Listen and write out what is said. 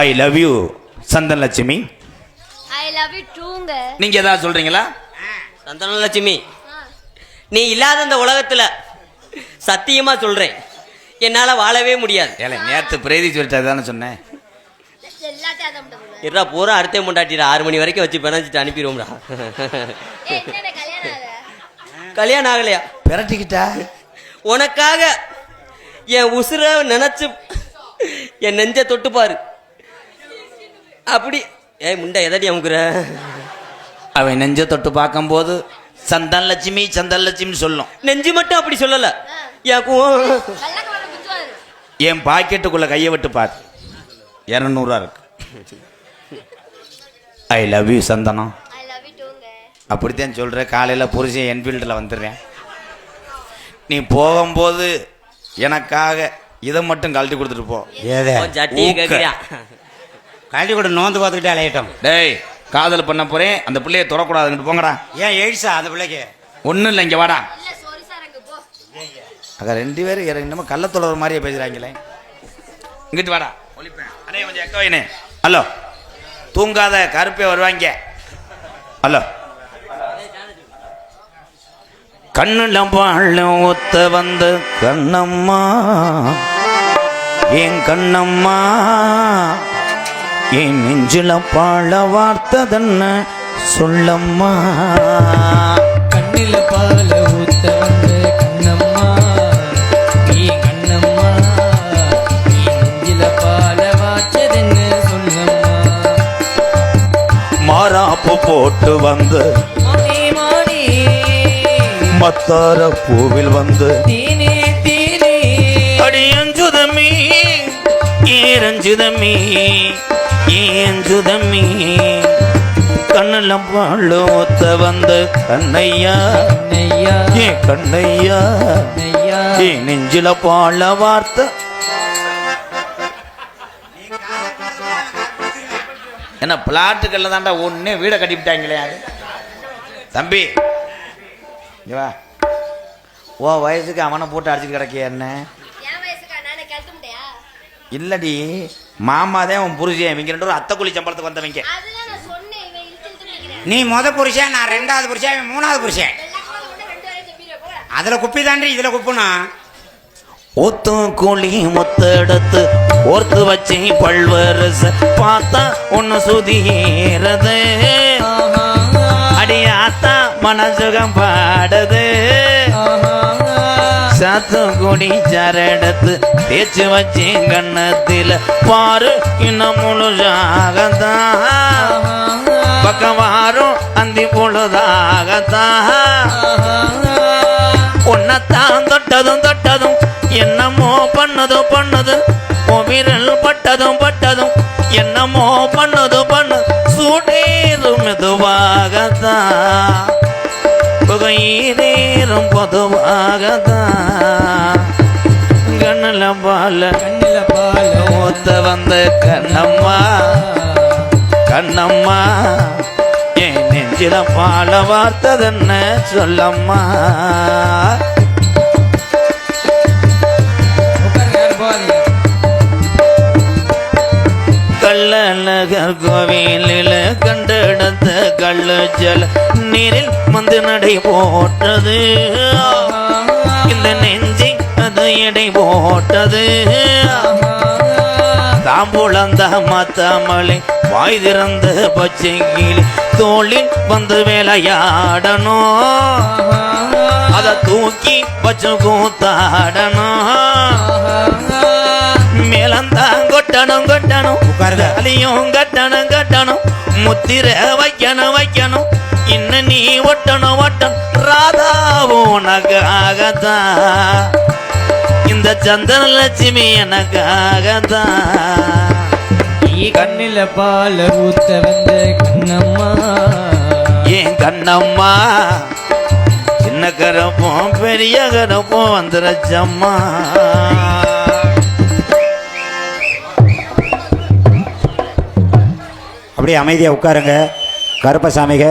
I love you Santhanalakshmi. I love you டூங்க. நீங்க ஏதாவது சொல்றீங்களா? சந்தனலட்சுமி, நீ இல்லாத இந்த உலகத்துல சத்தியமா சொல்றேன், என்னால வாழவே முடியாது. ஏல நேத்து பிரேதி சொல்லிட்டு தானே சொன்னேன். இருடா பூரா அறுத்தே முண்டாட்டிடா, 6 மணி வரைக்கும் வச்சு பிணைச்சிட்டு அனுப்பிடுவோம்டா. கல்யாணம் ஆகலையா? பிரட்டிக்கிட்டா உனக்காக என் உசுர நினைச்சு என் நெஞ்ச தொட்டுப்பாரு. அப்படி ஏய் முண்டை எதடி அமுக்குற? அவன் நெஞ்ச தொட்டு பார்க்கும்போது சந்தனலட்சுமி சந்தனலட்சுமி சொல்லும். நெஞ்சு மட்டும் அப்படி சொல்லல. என் பாக்கெட்டுக்குள்ள கையை விட்டு பாரு, 200 இருக்கு. ஐ லவ் யூ சந்தனம். அப்படித்தான் சொல்கிறேன். காலையில் புருஷன் என்ஃபீல்டில் வந்துடுறேன். நீ போகும்போது எனக்காக இதை மட்டும் கழட்டி கொடுத்துட்டு போ. ஏதே கழட்டி கூட நோந்து பார்த்துக்கிட்டே அலையிட்டோம். டேய் காதல் பண்ண போகிறேன், அந்த பிள்ளையை தொடக்கூடாதுங்கிட்டு போங்கடா. ஏன் எழுசா அந்த பிள்ளைக்கு? ஒன்றும் இல்லை, இங்கே வாடா. அக்கா 2 பேரும் இன்னமும் கள்ள தொடர் மாதிரியே பேசுகிறாங்களே. இங்கிட்டு வாடா. ஒழிப்பேன் அண்ணே, கொஞ்சம் எக்க வைனே. ஹலோ, தூங்காத கருப்பே வருவாங்க. ஹலோ, கண்ணுல பாழ ஒத்த வந்த கண்ணம்மா, என் கண்ணம்மா, என் நெஞ்சில பாழ வார்த்ததென்ன சொல்லம்மா. கண்ணில பால ஊத்த வந்த கண்ணம்மா, நீ கண்ணம்மா, நீ நெஞ்சில பால வாச்சதென்ன சொல்லம்மா. மாறாப்பு போட்டு வந்து மத்தார பூவில் வந்து அடியஞ்சுதமி ஏரஞ்சுதமி ஏஞ்சுதமி, கண்ணுல பாழு ஒத்த வந்து கண்ணையா ஏ கண்ணையா, ஏ நெஞ்சில பாழ வார்த்தை. என்ன பிளாட்டுக்கல்ல தாண்டா ஒன்னே வீடை கட்டிவிட்டாங்களே. தம்பி வா, ஓ வயசுக்கு அவனை போட்டு அடிச்சுட்டு கிடக்கிய என்ன? இல்லடி, மாமாதான் உன் புருஷன். இவங்க 2 பேரும் அத்தை கூலி சம்பளத்துக்கு வந்தவங்க. நீ புருஷன், நான் 2வது புருஷன், 3வது புருஷன். அதுல குப்பி தாண்டி இதுல குப்புனா ஒத்தும் கூலி முத்தெடுத்து ஓர்த்து வச்சு பல்வரச பார்த்தா ஒன்னு சுதீரது. அடியாத்தா மனசுகம் பாடுது. சாத்துக்குடி சரடத்து தேய்ச்சி வச்சு கண்ணத்தில பாரு இன்னும் முழுசாகத்தான் பக்கம் வாரும் அந்தி பொழுதாகத்தான். உன்னத்தான் தொட்டதும் தொட்டதும் என்னமோ பண்ணதும் பண்ணது, விரல் பட்டதும் பட்டதும் என்னமோ பண்ணது பண்ணது, சூடேறும் மெதுவாகத்தான் புகையீரேறும் பொதுவாகத்தான். கண்ணில பால ஊத்த வந்த கண்ணம்மா, கண்ணம்மா, என் நெஞ்சில பால வார்த்ததென்ன சொல்லம்மா. கள்ளழகர் கோவிலில் கண்டெடுத்த கள்ளு ஜல நீரில் வந்து நடை போட்டது. இந்த நெஞ்சை அது எடை போட்டது. தாம்பூலந்த மத்தமலை வாய் திறந்த பச்சை கீழ் தோளில் வந்து விளையாடணும். அதை தூக்கி வச்சு கூத்தாடணும். மேலந்தான் கொட்டணும் கொட்டணும், அலியும் கட்டணும் கட்டணும், முத்திர வைக்கணும் வைக்கணும், இன்னும் நீ ஒட்டணும் ஒட்டணும். ராதாவும் உனக்காகத்தான், இந்த சந்தனலட்சுமி எனக்காகத்தான். நீ கண்ணில பால ஊத்த வந்த கண்ணம்மா, ஏன் கண்ணம்மா, சின்ன கரப்போம் பெரிய கரப்போம் வந்துருச்சம்மா. அப்படியே அமைதியாக உட்காருங்க கருப்பசாமிக.